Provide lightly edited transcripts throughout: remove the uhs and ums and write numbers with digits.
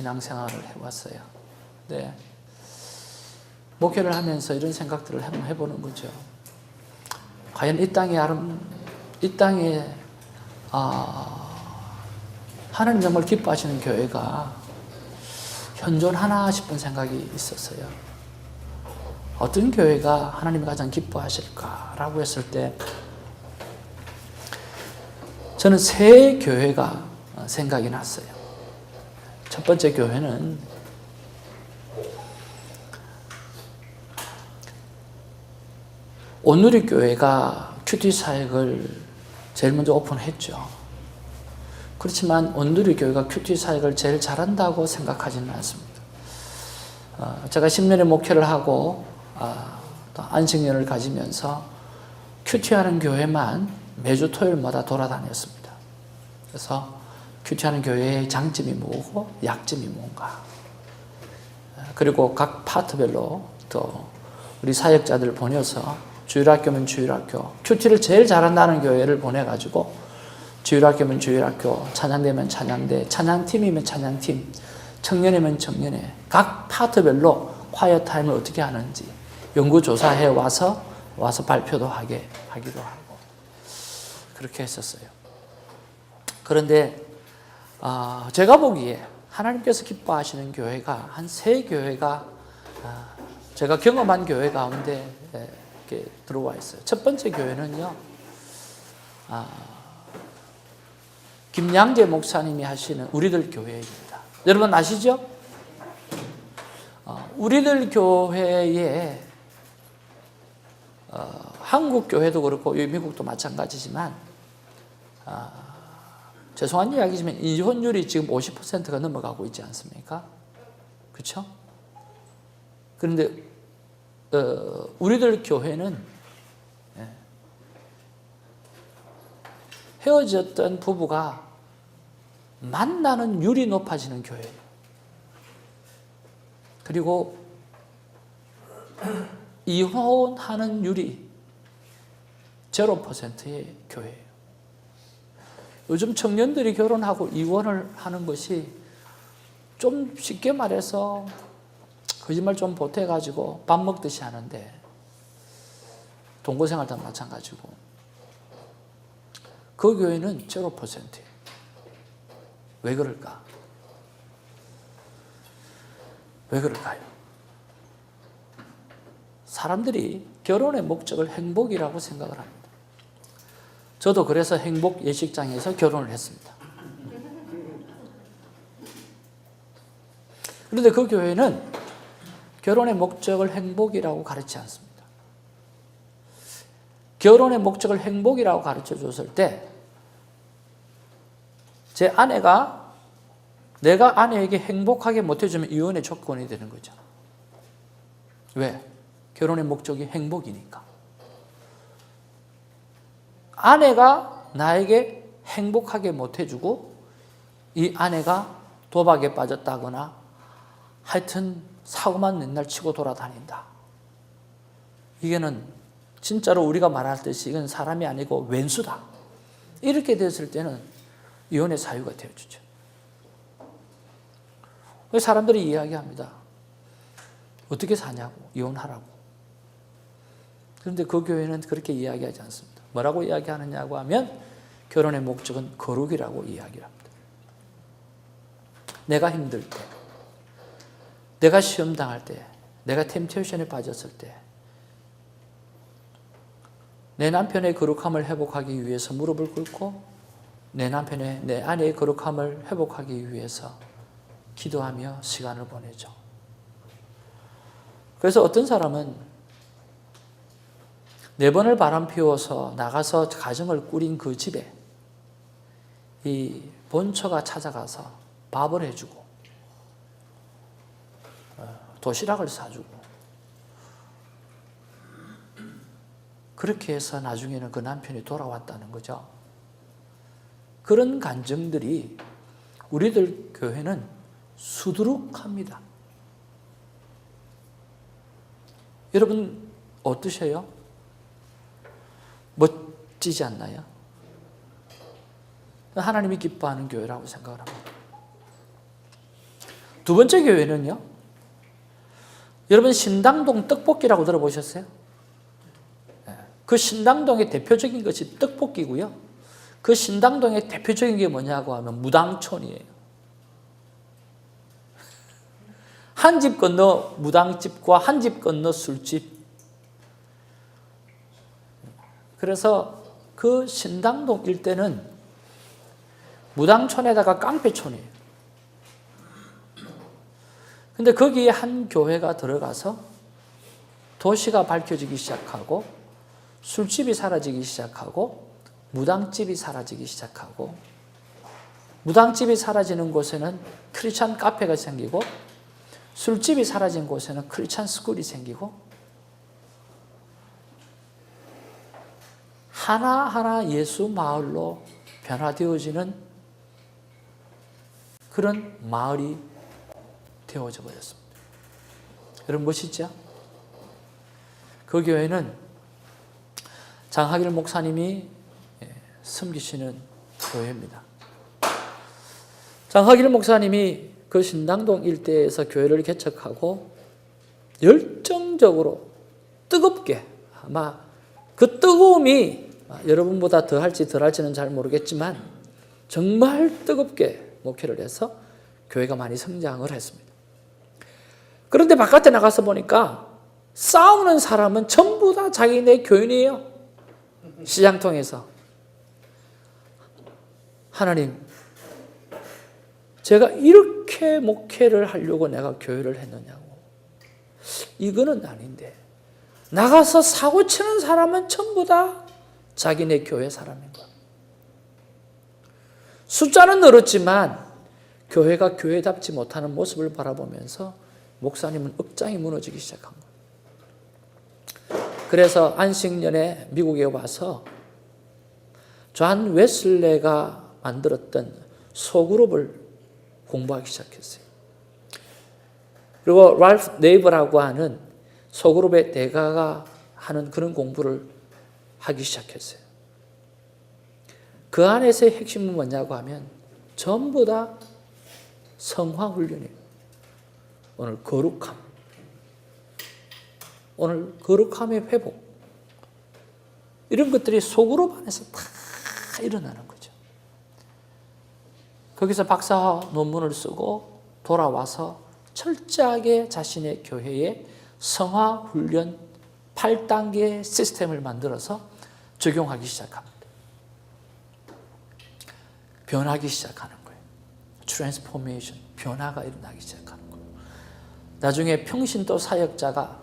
신앙생활을 해왔어요. 네. 목회를 하면서 이런 생각들을 한번 해보는 거죠. 과연 이 땅에 하나님 정말 기뻐하시는 교회가 현존하나 싶은 생각이 있었어요. 어떤 교회가 하나님이 가장 기뻐하실까라고 했을 때 저는 세 교회가 생각이 났어요. 첫 번째 교회는 온누리 교회가 큐티 사역을 제일 먼저 오픈했죠. 그렇지만 온누리 교회가 큐티 사역을 제일 잘한다고 생각하지는 않습니다. 제가 10년의 목회를 하고 또 안식년을 가지면서 큐티하는 교회만 매주 토요일마다 돌아다녔습니다. 그래서 큐티하는 교회의 장점이 뭐고 약점이 뭔가, 그리고 각 파트별로 또 우리 사역자들 보내서 주일학교면 주일학교, 큐티를 제일 잘한다는 교회를 보내가지고 주일학교면 주일학교, 찬양대면 찬양대, 찬양팀이면 찬양팀, 청년이면 청년회, 각 파트별로 콰이어 타임을 어떻게 하는지 연구조사해 와서 발표도 하기도 하고 그렇게 했었어요. 그런데 제가 보기에 하나님께서 기뻐하시는 교회가 한 세 교회가 제가 경험한 교회 가운데 이렇게 들어와 있어요. 첫 번째 교회는요, 김양재 목사님이 하시는 우리들 교회입니다. 여러분 아시죠? 우리들 교회에 한국 교회도 그렇고 미국도 마찬가지지만 죄송한 이야기지만 이혼율이 지금 50%가 넘어가고 있지 않습니까? 그렇죠? 그런데 우리들 교회는 헤어졌던 부부가 만나는 율이 높아지는 교회예요. 그리고 이혼하는 율이 0%의 교회예요. 요즘 청년들이 결혼하고 이혼을 하는 것이 좀 쉽게 말해서 거짓말 좀 보태가지고 밥 먹듯이 하는데 동거생활도 마찬가지고 그 교회는 0%예요. 왜 그럴까? 왜 그럴까요? 사람들이 결혼의 목적을 행복이라고 생각을 합니다. 저도 그래서 행복 예식장에서 결혼을 했습니다. 그런데 그 교회는 결혼의 목적을 행복이라고 가르치지 않습니다. 결혼의 목적을 행복이라고 가르쳐 줬을 때 제 아내가 내가 아내에게 행복하게 못해주면 이혼의 조건이 되는 거죠. 왜? 결혼의 목적이 행복이니까. 아내가 나에게 행복하게 못해주고 이 아내가 도박에 빠졌다거나 하여튼 사고만 맨날 치고 돌아다닌다. 이게는 진짜로 우리가 말할 듯이 이건 사람이 아니고 왼수다. 이렇게 됐을 때는 이혼의 사유가 되어주죠. 사람들이 이야기합니다. 어떻게 사냐고, 이혼하라고. 그런데 그 교회는 그렇게 이야기하지 않습니다. 뭐라고 이야기하느냐고 하면 결혼의 목적은 거룩이라고 이야기를 합니다. 내가 힘들 때, 내가 시험 당할 때, 내가 템테이션에 빠졌을 때, 내 남편의 거룩함을 회복하기 위해서 무릎을 꿇고 내 아내의 거룩함을 회복하기 위해서 기도하며 시간을 보내죠. 그래서 어떤 사람은 4번을 바람 피워서 나가서 가정을 꾸린 그 집에 이 본처가 찾아가서 밥을 해주고 도시락을 사주고 그렇게 해서 나중에는 그 남편이 돌아왔다는 거죠. 그런 간증들이 우리들 교회는 수두룩합니다. 여러분 어떠세요? 멋지지 않나요? 하나님이 기뻐하는 교회라고 생각을 합니다. 두 번째 교회는요, 여러분 신당동 떡볶이라고 들어보셨어요? 그 신당동의 대표적인 것이 떡볶이고요. 그 신당동의 대표적인 게 뭐냐고 하면 무당촌이에요. 한 집 건너 무당집과 한 집 건너 술집. 그래서 그 신당동 일대는 무당촌에다가 깡패촌이에요. 근데 거기에 한 교회가 들어가서 도시가 밝혀지기 시작하고 술집이 사라지기 시작하고 무당집이 사라지기 시작하고 무당집이 사라지는 곳에는 크리스찬 카페가 생기고 술집이 사라진 곳에는 크리스찬 스쿨이 생기고 하나하나 예수 마을로 변화되어지는 그런 마을이 되어져 버렸습니다. 여러분 멋있죠? 그 교회는 장하길 목사님이 섬기시는 교회입니다. 장하길 목사님이 그 신당동 일대에서 교회를 개척하고 열정적으로 뜨겁게 아마 그 뜨거움이 여러분보다 더할지 덜할지는 잘 모르겠지만 정말 뜨겁게 목회를 해서 교회가 많이 성장을 했습니다. 그런데 바깥에 나가서 보니까 싸우는 사람은 전부 다 자기네 교인이에요. 시장통에서. 하나님, 제가 이렇게 목회를 하려고 내가 교회를 했느냐고. 이거는 아닌데. 나가서 사고 치는 사람은 전부 다 자기네 교회 사람인 거야. 숫자는 늘었지만 교회가 교회답지 못하는 모습을 바라보면서 목사님은 억장이 무너지기 시작한 거예요. 그래서 안식년에 미국에 와서 존 웨슬레가 만들었던 소그룹을 공부하기 시작했어요. 그리고 랄프 네이버라고 하는 소그룹의 대가가 하는 그런 공부를 하기 시작했어요. 그 안에서의 핵심은 뭐냐고 하면 전부 다 성화훈련이에요. 오늘 거룩함, 오늘 거룩함의 회복, 이런 것들이 소그룹 안에서 다 일어나는 거죠. 거기서 박사 논문을 쓰고 돌아와서 철저하게 자신의 교회에 성화훈련 8단계 시스템을 만들어서 적용하기 시작합니다. 변하기 시작하는 거예요. 트랜스포메이션, 변화가 일어나기 시작하는 거예요. 나중에 평신도 사역자가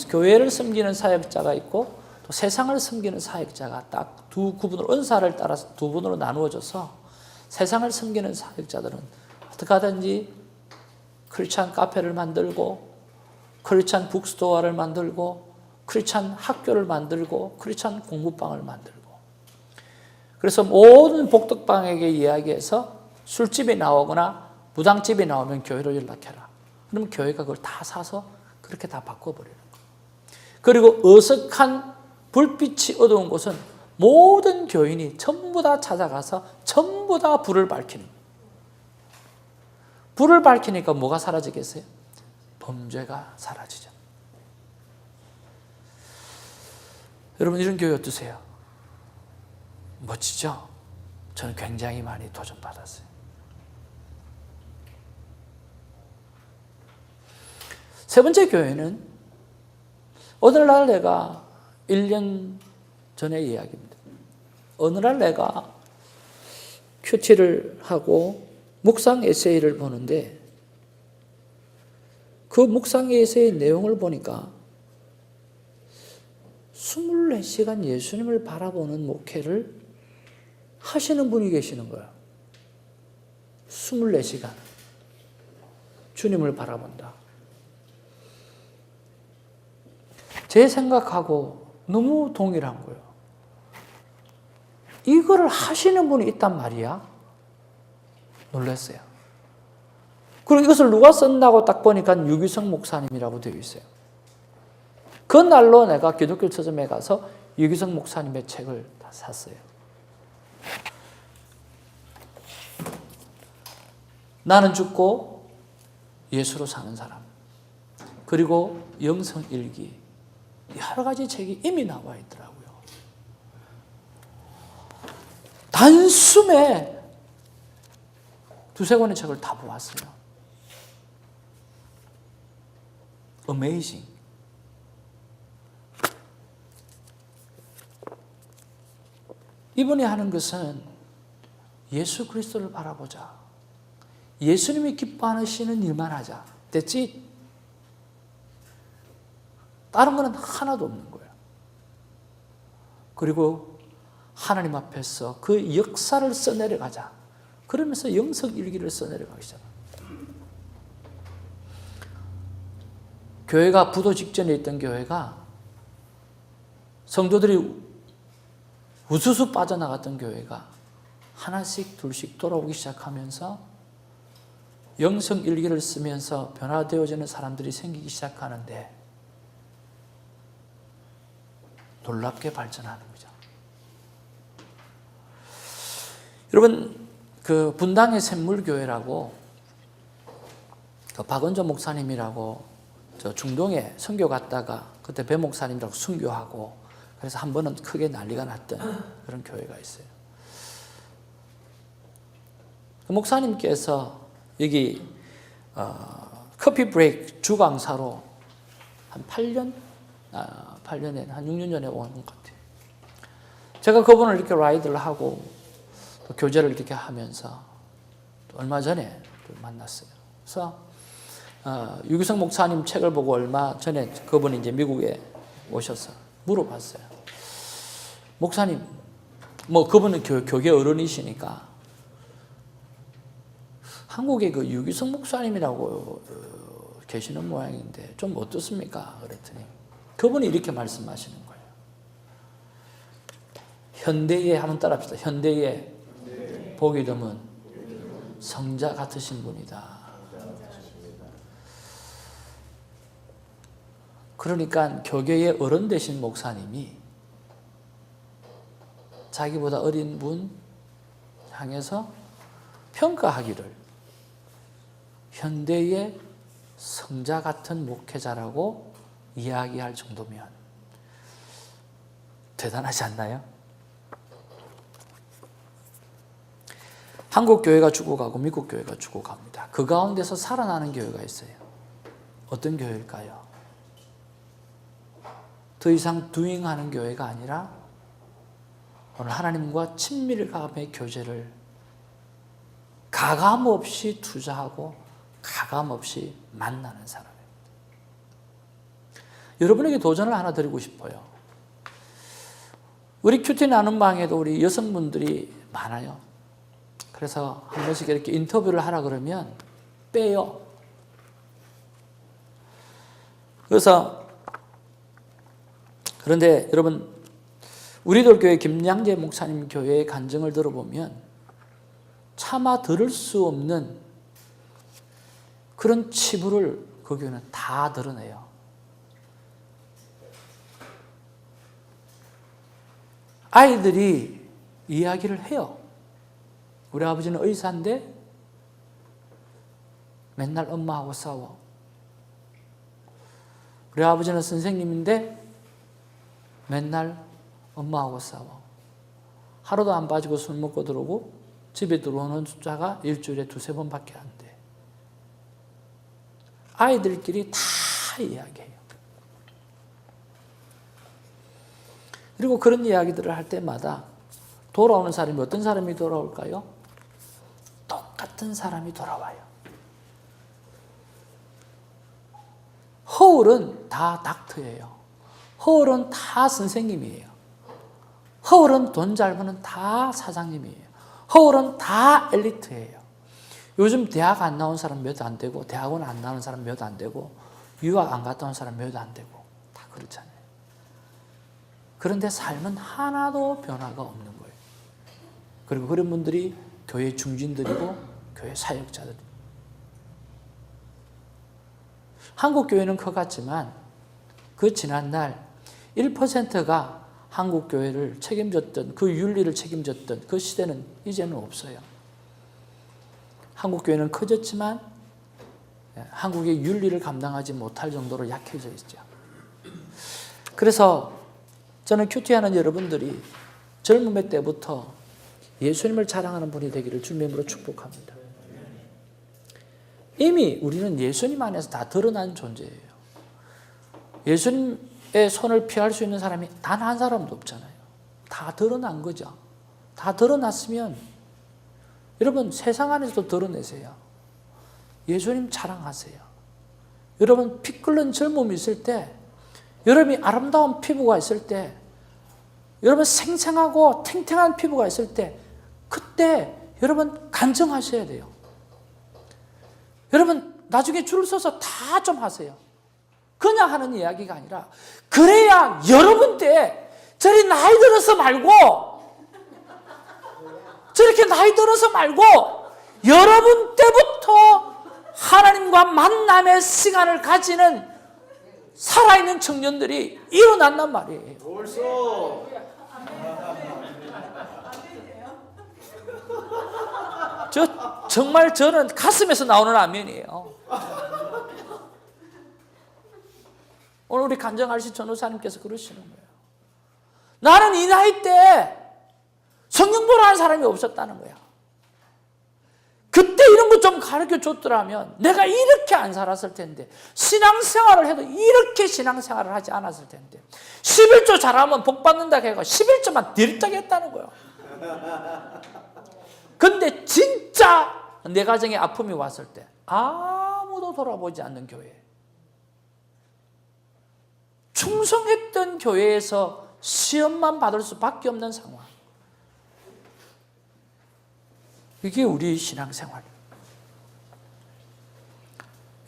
교회를 섬기는 사역자가 있고 또 세상을 섬기는 사역자가 딱 두 구분으로, 은사를 따라서 두 분으로 나누어져서 세상을 섬기는 사역자들은 어떻게 하든지 크리스찬 카페를 만들고 크리스찬 북스토어를 만들고 크리스찬 학교를 만들고 크리스찬 공부방을 만들고, 그래서 모든 복덕방에게 이야기해서 술집이 나오거나 무당집이 나오면 교회로 연락해라. 그러면 교회가 그걸 다 사서 그렇게 다 바꿔버리는 거예요. 그리고 어석한 불빛이 어두운 곳은 모든 교인이 전부 다 찾아가서 전부 다 불을 밝히는 거예요. 불을 밝히니까 뭐가 사라지겠어요? 범죄가 사라지죠. 여러분 이런 교회 어떠세요? 멋지죠? 저는 굉장히 많이 도전받았어요. 세 번째 교회는 오늘날 내가 1년 전의 이야기입니다. 어느 날 내가 큐티를 하고 묵상 에세이를 보는데 그 묵상 에세이 내용을 보니까 24시간 예수님을 바라보는 목회를 하시는 분이 계시는 거예요. 24시간 주님을 바라본다. 제 생각하고 너무 동일한 거예요. 이거를 하시는 분이 있단 말이야. 놀랐어요. 그리고 이것을 누가 썼다고 딱 보니까 유기성 목사님이라고 되어 있어요. 그날로 내가 기독교 서점에 가서 유기성 목사님의 책을 다 샀어요. 나는 죽고 예수로 사는 사람, 그리고 영성일기, 여러 가지 책이 이미 나와 있더라고요. 단숨에 두세 권의 책을 다 보았어요. Amazing. 이분이 하는 것은 예수 그리스도를 바라보자. 예수님이 기뻐하시는 일만 하자. That's it. 다른 거는 하나도 없는 거예요. 그리고 하나님 앞에서 그 역사를 써내려가자. 그러면서 영성일기를 써내려가기 시작합니다. 교회가 부도 직전에 있던 교회가, 성도들이 우수수 빠져나갔던 교회가 하나씩 둘씩 돌아오기 시작하면서 영성일기를 쓰면서 변화되어지는 사람들이 생기기 시작하는데 놀랍게 발전하는 거죠. 여러분, 그 분당의 샘물교회라고, 그 박은조 목사님이라고 저 중동에 선교 갔다가 그때 배 목사님이라고 순교하고, 그래서 한 번은 크게 난리가 났던 그런 교회가 있어요. 그 목사님께서 여기 커피 브레이크 주강사로 한 8년에 한 6년 전에 오는 것 같아요. 제가 그분을 이렇게 라이드를 하고 또 교제를 이렇게 하면서 또 얼마 전에 또 만났어요. 그래서 유기성 목사님 책을 보고 얼마 전에 그분이 이제 미국에 오셔서 물어봤어요. 목사님, 뭐 그분은 교계 어른이시니까 한국에 그 유기성 목사님이라고 계시는 모양인데 좀 어떻습니까? 그랬더니 그분이 이렇게 말씀하시는 거예요. 현대에 한번 따라합시다. 현대에 보기 드문 성자 같으신 분이다. 그러니까 교계의 어른 되신 목사님이 자기보다 어린 분 향해서 평가하기를 현대의 성자 같은 목회자라고 이야기할 정도면 대단하지 않나요? 한국 교회가 죽어가고 미국 교회가 죽어갑니다. 그 가운데서 살아나는 교회가 있어요. 어떤 교회일까요? 더 이상 두잉하는 교회가 아니라 오늘 하나님과 친밀감의 교제를 가감없이 투자하고 가감없이 만나는 사람입니다. 여러분에게 도전을 하나 드리고 싶어요. 우리 큐티 나눔 방에도 우리 여성분들이 많아요. 그래서 한 번씩 이렇게 인터뷰를 하라 그러면 빼요. 그런데 여러분, 우리들 교회 김양재 목사님 교회의 간증을 들어보면 차마 들을 수 없는 그런 치부를 그 교회는 다 드러내요. 아이들이 이야기를 해요. 우리 아버지는 의사인데 맨날 엄마하고 싸워. 우리 아버지는 선생님인데 맨날 엄마하고 싸워. 하루도 안 빠지고 술 먹고 들어오고 집에 들어오는 숫자가 일주일에 2-3번밖에 안 돼. 아이들끼리 다 이야기해요. 그리고 그런 이야기들을 할 때마다 돌아오는 사람이 어떤 사람이 돌아올까요? 똑같은 사람이 돌아와요. 허울은 다 닥터예요. 허울은 다 선생님이에요. 허울은 돈 잘 버는 다 사장님이에요. 허울은 다 엘리트예요. 요즘 대학 안 나온 사람 몇 안 되고, 대학원 안 나온 사람 몇 안 되고, 유학 안 갔다 온 사람 몇 안 되고, 다 그렇잖아요. 그런데 삶은 하나도 변화가 없는 거예요. 그리고 그런 분들이 교회 중진들이고 교회 사역자들입니다. 한국 교회는 커갔지만 그 지난날 1%가 한국 교회를 책임졌던, 그 윤리를 책임졌던 그 시대는 이제는 없어요. 한국 교회는 커졌지만 한국의 윤리를 감당하지 못할 정도로 약해져 있죠. 그래서 저는 큐티하는 여러분들이 젊음의 때부터 예수님을 자랑하는 분이 되기를 주님의 이름으로 축복합니다. 이미 우리는 예수님 안에서 다 드러난 존재예요. 예수님의 손을 피할 수 있는 사람이 단 한 사람도 없잖아요. 다 드러난 거죠. 다 드러났으면 여러분 세상 안에서도 드러내세요. 예수님 자랑하세요. 여러분 피 끓는 젊음이 있을 때, 여러분이 아름다운 피부가 있을 때, 여러분 생생하고 탱탱한 피부가 있을 때, 그때 여러분 간증하셔야 돼요. 여러분 나중에 줄 서서 다 좀 하세요. 그냥 하는 이야기가 아니라, 그래야 여러분 때 저리 나이 들어서 말고, 저렇게 나이 들어서 말고 여러분 때부터 하나님과 만남의 시간을 가지는 살아있는 청년들이 일어난단 말이에요. 정말 저는 가슴에서 나오는 아멘이에요. 오늘 우리 간정할시 전도사님께서 그러시는 거예요. 나는 이 나이 때 성경 보러 한 사람이 없었다는 거야. 그때 이런 거 좀 가르쳐 줬더라면 내가 이렇게 안 살았을 텐데, 신앙생활을 해도 이렇게 신앙생활을 하지 않았을 텐데, 11조 잘하면 복 받는다 해가 11조만 들이다게 했다는 거예요. 근데 진짜 내 가정에 아픔이 왔을 때 아무도 돌아보지 않는 교회, 충성했던 교회에서 시험만 받을 수밖에 없는 상황, 이게 우리 신앙생활이에요.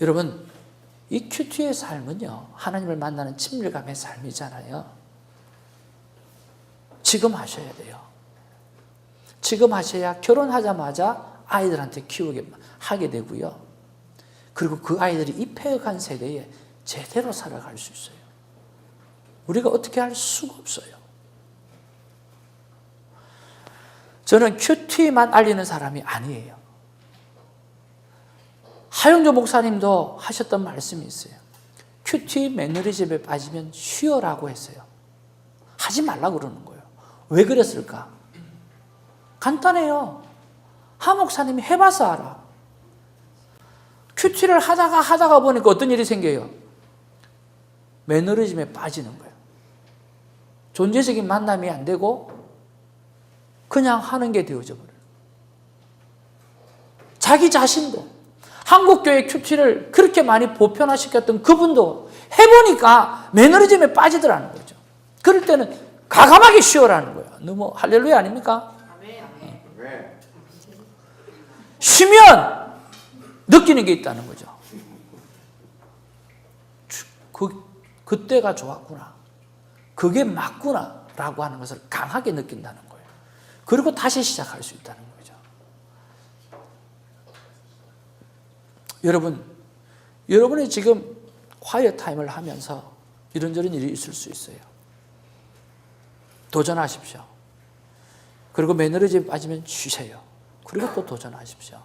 여러분, 이 큐티의 삶은요, 하나님을 만나는 친밀감의 삶이잖아요. 지금 하셔야 돼요. 지금 하셔야 결혼하자마자 아이들한테 키우게 하게 되고요. 그리고 그 아이들이 이 폐역한 세대에 제대로 살아갈 수 있어요. 우리가 어떻게 할 수가 없어요. 저는 큐티만 알리는 사람이 아니에요. 하영조 목사님도 하셨던 말씀이 있어요. 큐티 매너리즘에 빠지면 쉬어라고 했어요. 하지 말라고 그러는 거예요. 왜 그랬을까? 간단해요. 하 목사님이 해봐서 알아. 큐티를 하다가 보니까 어떤 일이 생겨요? 매너리즘에 빠지는 거예요. 존재적인 만남이 안 되고 그냥 하는 게 되어져 버려요. 자기 자신도, 한국교회 큐티를 그렇게 많이 보편화시켰던 그분도 해보니까 매너리즘에 빠지더라는 거죠. 그럴 때는 가감하게 쉬어라는 거예요. 너무 할렐루야 아닙니까? 쉬면 느끼는 게 있다는 거죠. 그때가 좋았구나, 그게 맞구나 라고 하는 것을 강하게 느낀다는 거예요. 그리고 다시 시작할 수 있다는 거죠. 여러분이 지금 콰이어 타임을 하면서 이런저런 일이 있을 수 있어요. 도전하십시오. 그리고 매너리즘에 빠지면 쉬세요. 그리고 또 도전하십시오.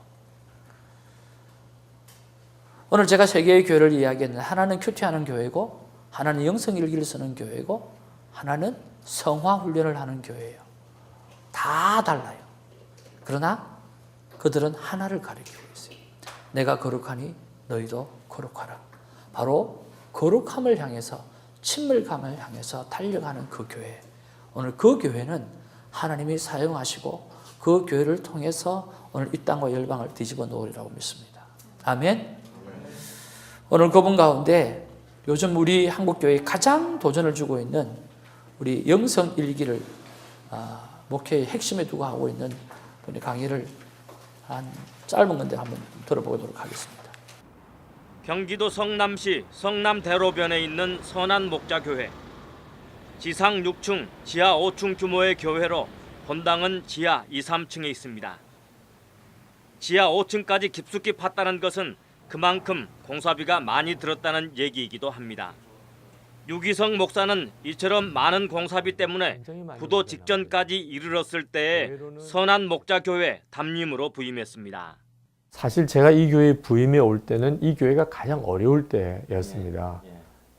오늘 제가 세 개의 교회를 이야기했는데, 하나는 큐티하는 교회고, 하나는 영성일기를 쓰는 교회고, 하나는 성화훈련을 하는 교회예요. 다 달라요. 그러나 그들은 하나를 가리키고 있어요. 내가 거룩하니 너희도 거룩하라. 바로 거룩함을 향해서, 친밀감을 향해서 달려가는 그 교회. 오늘 그 교회는 하나님이 사용하시고 그 교회를 통해서 오늘 이 땅과 열방을 뒤집어 놓으리라고 믿습니다. 아멘. 오늘 그분 가운데 요즘 우리 한국교회에 가장 도전을 주고 있는 우리 영성일기를 목회의 핵심에 두고 하고 있는 분의 강의를 한 짧은 건데 한번 들어보도록 하겠습니다. 경기도 성남시 성남대로변에 있는 선한목자교회. 지상 6층, 지하 5층 규모의 교회로 본당은 지하 2, 3층에 있습니다. 지하 5층까지 깊숙이 팠다는 것은 그만큼 공사비가 많이 들었다는 얘기이기도 합니다. 유기성 목사는 이처럼 많은 공사비 때문에 부도 직전까지 이르렀을 때에 선한목자교회 담임으로 부임했습니다. 사실 제가 이 교회에 부임해 올 때는 이 교회가 가장 어려울 때였습니다.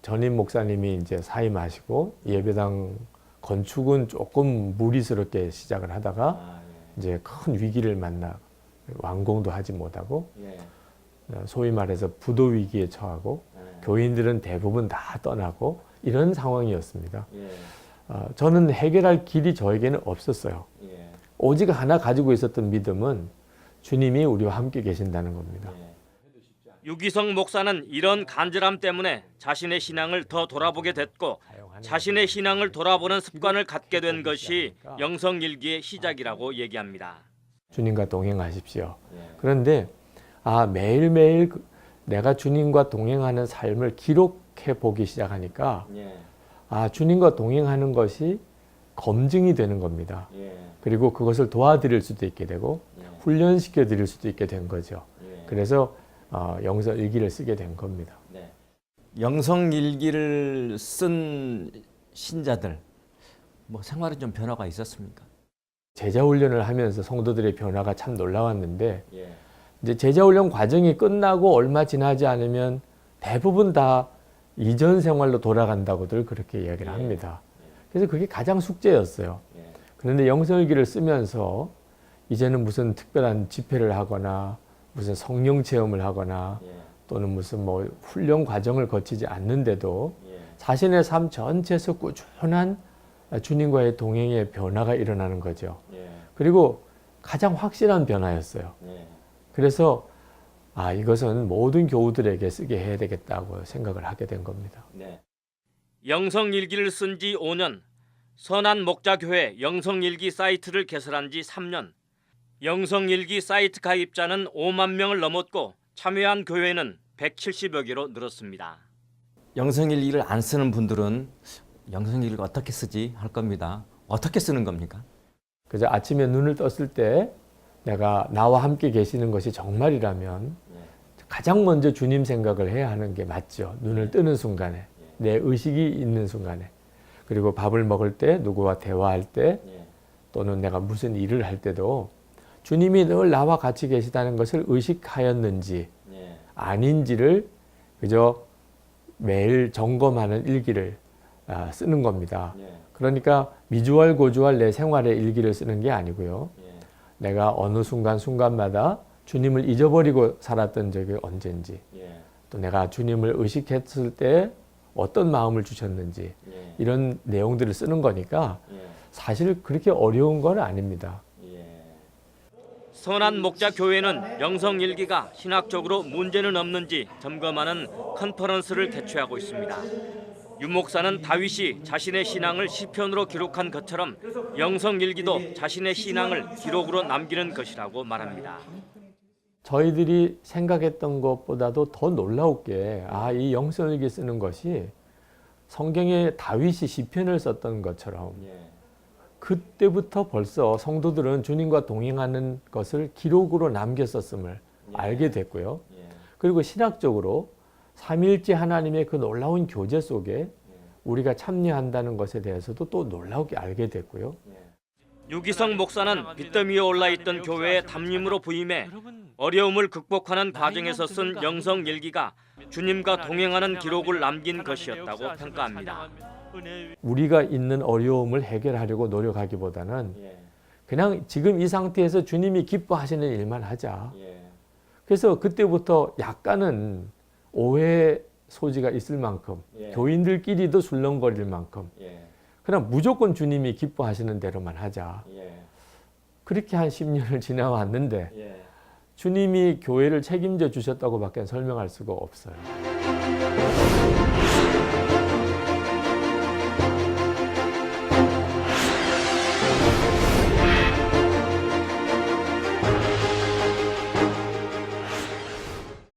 전임 목사님이 이제 사임하시고 예배당 건축은 조금 무리스럽게 시작을 하다가 이제 큰 위기를 만나 완공도 하지 못하고 소위 말해서 부도 위기에 처하고 교인들은 대부분 다 떠나고 이런 상황이었습니다. 저는 해결할 길이 저에게는 없었어요. 오직 하나 가지고 있었던 믿음은 주님이 우리와 함께 계신다는 겁니다. 유기성 목사는 이런 간절함 때문에 자신의 신앙을 더 돌아보게 됐고 자신의 신앙을 돌아보는 습관을 갖게 된 것이 영성일기의 시작이라고 얘기합니다. 주님과 동행하십시오. 그런데 매일매일 내가 주님과 동행하는 삶을 기록해 보기 시작하니까 주님과 동행하는 것이 검증이 되는 겁니다. 그리고 그것을 도와드릴 수도 있게 되고 훈련시켜 드릴 수도 있게 된 거죠. 그래서 영성일기를 쓰게 된 겁니다. 영성일기를 쓴 신자들 생활에 좀 변화가 있었습니까? 제자훈련을 하면서 성도들의 변화가 참 놀라웠는데 이제 제자훈련 과정이 끝나고 얼마 지나지 않으면 대부분 다 이전 생활로 돌아간다고들 그렇게 이야기를 합니다. 그래서 그게 가장 숙제였어요. 그런데 영성일기를 쓰면서 이제는 무슨 특별한 집회를 하거나 무슨 성령 체험을 하거나 또는 무슨 훈련 과정을 거치지 않는데도 자신의 삶 전체에서 꾸준한 주님과의 동행의 변화가 일어나는 거죠. 그리고 가장 확실한 변화였어요. 그래서 이것은 모든 교우들에게 쓰게 해야 되겠다고 생각을 하게 된 겁니다. 영성일기를 쓴 지 5년, 선한 목자교회 영성일기 사이트를 개설한 지 3년. 영성일기 사이트 가입자는 5만 명을 넘었고 참여한 교회는 170여 개로 늘었습니다. 영성일기를 안 쓰는 분들은 영성일기를 어떻게 쓰지 할 겁니다. 어떻게 쓰는 겁니까? 그래서 아침에 눈을 떴을 때 내가 나와 함께 계시는 것이 정말이라면 가장 먼저 주님 생각을 해야 하는 게 맞죠. 눈을 뜨는 순간에, 내 의식이 있는 순간에. 그리고 밥을 먹을 때, 누구와 대화할 때, 또는 내가 무슨 일을 할 때도 주님이 늘 나와 같이 계시다는 것을 의식하였는지 아닌지를 그저 매일 점검하는 일기를 쓰는 겁니다. 그러니까 미주얼고주얼 내 생활의 일기를 쓰는 게 아니고요. 내가 어느 순간마다 주님을 잊어버리고 살았던 적이 언젠지, 또 내가 주님을 의식했을 때 어떤 마음을 주셨는지 이런 내용들을 쓰는 거니까 사실 그렇게 어려운 건 아닙니다. 선한 목자교회는 영성일기가 신학적으로 문제는 없는지 점검하는 컨퍼런스를 개최하고 있습니다. 유 목사는 다윗이 자신의 신앙을 시편으로 기록한 것처럼 영성일기도 자신의 신앙을 기록으로 남기는 것이라고 말합니다. 저희들이 생각했던 것보다도 더 놀라웠게 이 영성일기 쓰는 것이 성경에 다윗이 시편을 썼던 것처럼 그때부터 벌써 성도들은 주님과 동행하는 것을 기록으로 남겼었음을 알게 됐고요. 그리고 신학적으로 삼위일체 하나님의 그 놀라운 교제 속에 우리가 참여한다는 것에 대해서도 또 놀라우게 알게 됐고요. 유기성 목사는 빚더미 위에 올라있던 교회에 담임으로 부임해 어려움을 극복하는 과정에서 쓴 영성일기가 주님과 동행하는 기록을 남긴 것이었다고 평가합니다. 우리가 있는 어려움을 해결하려고 노력하기보다는 그냥 지금 이 상태에서 주님이 기뻐하시는 일만 하자. 그래서 그때부터 약간은 오해 소지가 있을 만큼 교인들끼리도 술렁거릴 만큼 그냥 무조건 주님이 기뻐하시는 대로만 하자. 그렇게 한 10년을 지나왔는데 주님이 교회를 책임져 주셨다고밖에 설명할 수가 없어요.